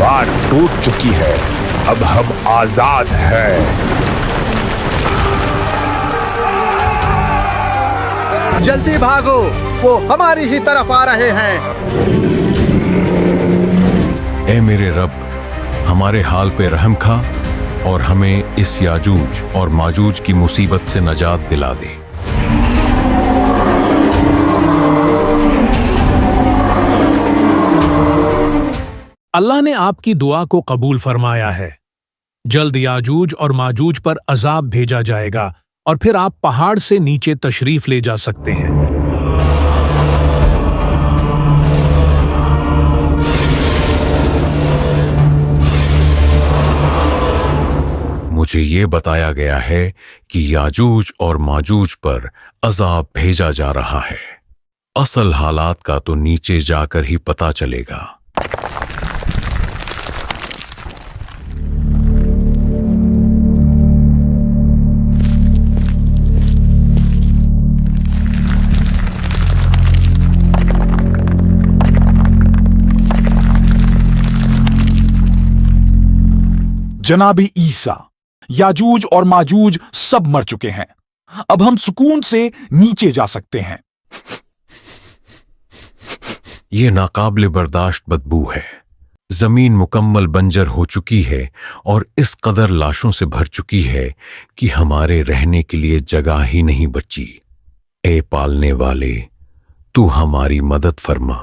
दीवार टूट चुकी है, अब हम आजाद हैं। जल्दी भागो, वो हमारी ही तरफ आ रहे हैं। ए मेरे रब, हमारे हाल पे रहम खा और हमें इस याजूज और माजूज की मुसीबत से नजात दिला दे। अल्लाह ने आपकी दुआ को कबूल फरमाया है। जल्द याजूज और माजूज पर अजाब भेजा जाएगा और फिर आप पहाड़ से नीचे तशरीफ ले जा सकते हैं। मुझे ये बताया गया है कि याजूज और माजूज पर अजाब भेजा जा रहा है। असल हालात का तो नीचे जाकर ही पता चलेगा। जनाबे ईसा, याजूज और माजूज सब मर चुके हैं। अब हम सुकून से नीचे जा सकते हैं। ये नाकाबिले बर्दाश्त बदबू है। जमीन मुकम्मल बंजर हो चुकी है और इस कदर लाशों से भर चुकी है कि हमारे रहने के लिए जगह ही नहीं बची। ए पालने वाले, तू हमारी मदद फरमा।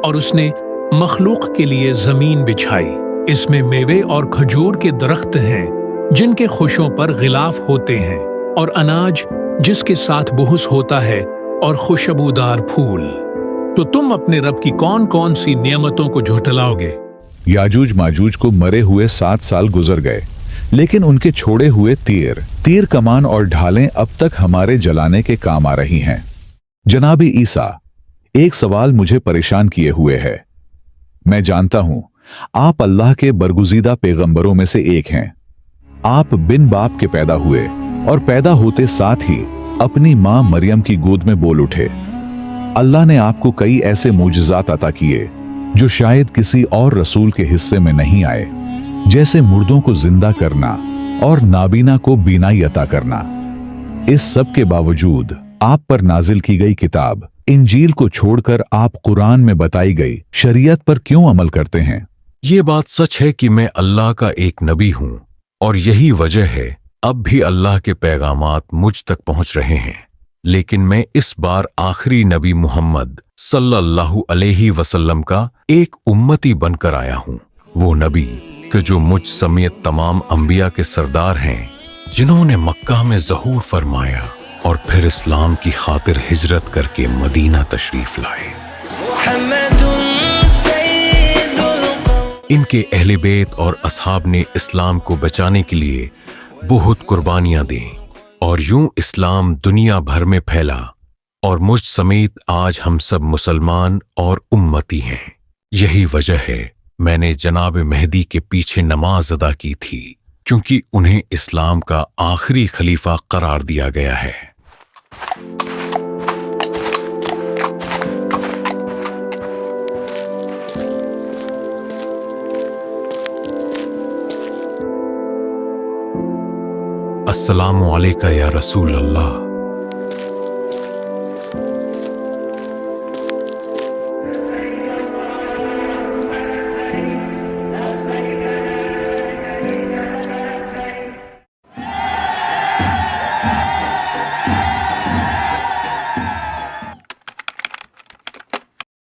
और उसने मखलूक के लिए जमीन बिछाई। इसमें मेवे और खजूर के दरख्त हैं जिनके खुशों पर गिलाफ होते हैं, और अनाज जिसके साथ बुहुस होता है, और खुशबूदार फूल। तो तुम अपने रब की कौन कौन सी नियमतों को झुठलाओगे? याजूज माजूज को मरे हुए 7 साल गुजर गए, लेकिन उनके छोड़े हुए तीर कमान और ढालें अब तक हमारे जलाने के काम आ रही हैं। जनाबी ईसा, एक सवाल मुझे परेशान किए हुए है। मैं जानता हूं आप अल्लाह के बरगुजीदा पैगंबरों में से एक हैं। आप बिन बाप के पैदा हुए और पैदा होते साथ ही अपनी मां मरियम की गोद में बोल उठे। अल्लाह ने आपको कई ऐसे मोजज़ात अता किए जो शायद किसी और रसूल के हिस्से में नहीं आए, जैसे मुर्दों को जिंदा करना और नाबीना को बीनाई अता करना। इस सब के बावजूद आप पर नाजिल की गई किताब इंजील को छोड़कर आप कुरान में बताई गई शरीयत पर क्यों अमल करते हैं? ये बात सच है कि मैं अल्लाह का एक नबी हूं, और यही वजह है अब भी अल्लाह के पैगामात मुझ तक पहुंच रहे हैं। लेकिन मैं इस बार आखिरी नबी मोहम्मद सल्लल्लाहु अलैहि वसल्लम का एक उम्मती बनकर आया हूं। वो नबी कि जो मुझ समेत तमाम अंबिया के सरदार हैं, जिन्होंने मक्का में ज़हूर फरमाया और फिर इस्लाम की खातिर हिजरत करके मदीना तशरीफ लाए। इनके अहले बैत और असहाब ने इस्लाम को बचाने के लिए बहुत कुर्बानियां दी, और यूं इस्लाम दुनिया भर में फैला, और मुझ समेत आज हम सब मुसलमान और उम्मती हैं। यही वजह है मैंने जनाब मेहदी के पीछे नमाज अदा की थी, क्योंकि उन्हें इस्लाम का आखिरी खलीफा करार दिया गया है। अस्सलामु अलैका या रसूल अल्लाह।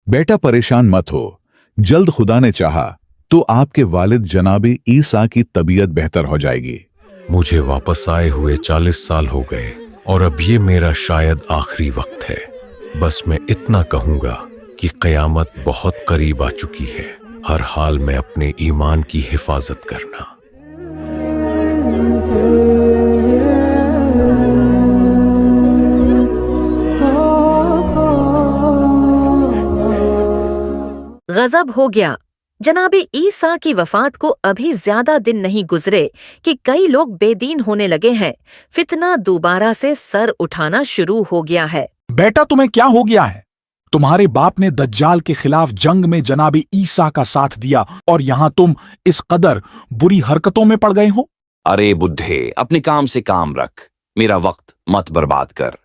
बेटा परेशान मत हो, जल्द खुदा ने चाहा तो आपके वालिद जनाबी ईसा की तबीयत बेहतर हो जाएगी। मुझे वापस आए हुए 40 साल हो गए, और अब ये मेरा शायद आखिरी वक्त है। बस मैं इतना कहूंगा कि क़यामत बहुत करीब आ चुकी है। हर हाल में अपने ईमान की हिफाजत करना। गजब हो गया। जनाबे ईसा की वफात को अभी ज्यादा दिन नहीं गुजरे कि कई लोग बेदीन होने लगे हैं। फितना दोबारा से सर उठाना शुरू हो गया है। बेटा, तुम्हें क्या हो गया है? तुम्हारे बाप ने दज्जाल के खिलाफ जंग में जनाबे ईसा का साथ दिया और यहां तुम इस कदर बुरी हरकतों में पड़ गए हो। अरे बुद्धे, अपने काम से काम रख, मेरा वक्त मत बर्बाद कर।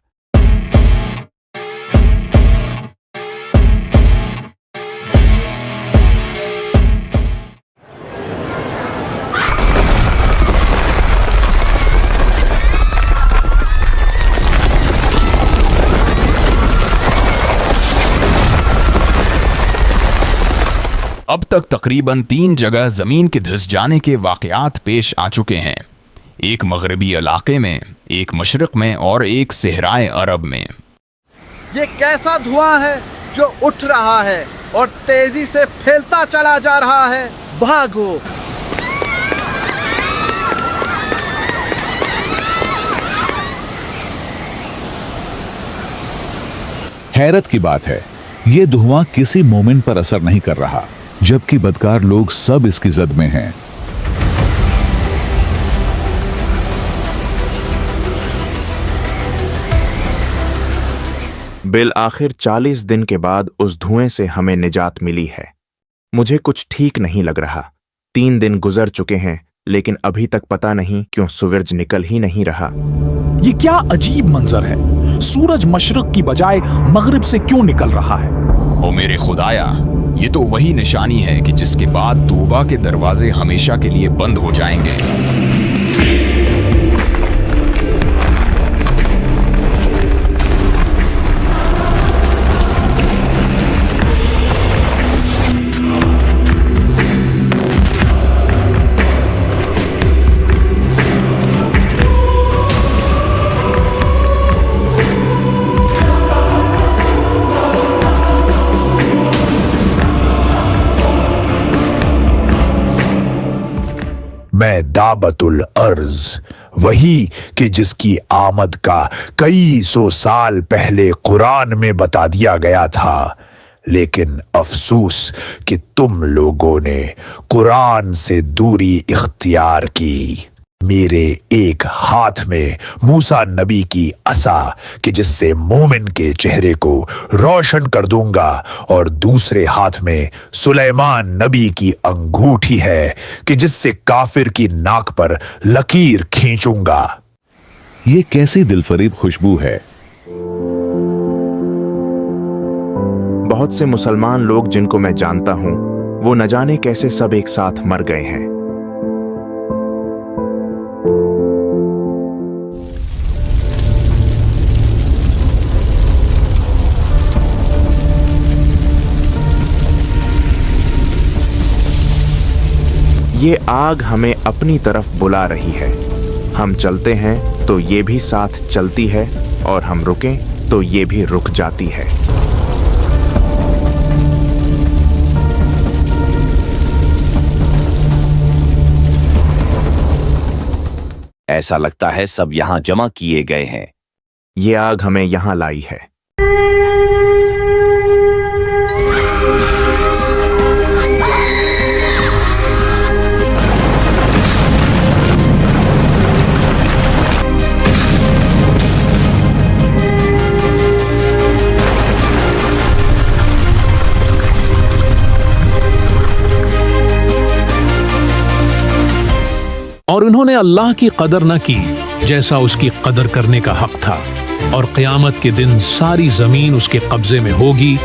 अब तक तकरीबन 3 जगह जमीन के धंस जाने के वाकयात पेश आ चुके हैं। एक मगरबी इलाके में, एक मशरिक में और एक सहराए अरब में। ये कैसा धुआं है जो उठ रहा है और तेजी से फैलता चला जा रहा है। भागो। हैरत की बात है, ये धुआं किसी मोमिन पर असर नहीं कर रहा, जबकि बदकार लोग सब इसकी जद में हैं। बिल आखिर 40 दिन के बाद उस धुएं से हमें निजात मिली है। मुझे कुछ ठीक नहीं लग रहा। 3 दिन गुजर चुके हैं, लेकिन अभी तक पता नहीं क्यों सूरज निकल ही नहीं रहा। ये क्या अजीब मंजर है? सूरज मशरिक की बजाय मगरिब से क्यों निकल रहा है? ओ मेरे खुदाया, ये तो वही निशानी है कि जिसके बाद तौबा के दरवाजे हमेशा के लिए बंद हो जाएंगे। मैं दाबतुल अर्ज, वही कि जिसकी आमद का कई सौ साल पहले कुरान में बता दिया गया था, लेकिन अफसोस कि तुम लोगों ने कुरान से दूरी इख्तियार की। मेरे एक हाथ में मूसा नबी की असा कि जिससे मोमिन के चेहरे को रोशन कर दूंगा, और दूसरे हाथ में सुलेमान नबी की अंगूठी है कि जिससे काफिर की नाक पर लकीर खींचूंगा। ये कैसी दिलफरीब खुशबू है। बहुत से मुसलमान लोग जिनको मैं जानता हूं, वो न जाने कैसे सब एक साथ मर गए हैं। ये आग हमें अपनी तरफ बुला रही है। हम चलते हैं तो ये भी साथ चलती है, और हम रुकें तो ये भी रुक जाती है। ऐसा लगता है सब यहाँ जमा किए गए हैं। ये आग हमें यहाँ लाई है। और उन्होंने अल्लाह की कदर न की जैसा उसकी कदर करने का हक था, और क़यामत के दिन सारी जमीन उसके कब्जे में होगी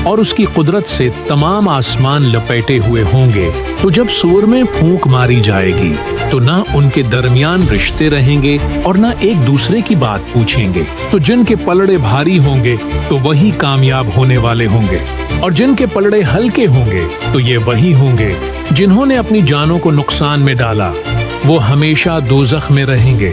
और उसकी कुदरत से तमाम आसमान लपेटे हुए होंगे। तो जब सूर में फूंक मारी जाएगी तो ना उनके दरमियान रिश्ते रहेंगे और ना एक दूसरे की बात पूछेंगे। तो जिनके पलड़े भारी होंगे तो वही कामयाब होने वाले होंगे, और जिनके पलड़े हल्के होंगे तो ये वही होंगे जिन्होंने अपनी जानों को नुकसान में डाला। वो हमेशा दोज़ख में रहेंगे।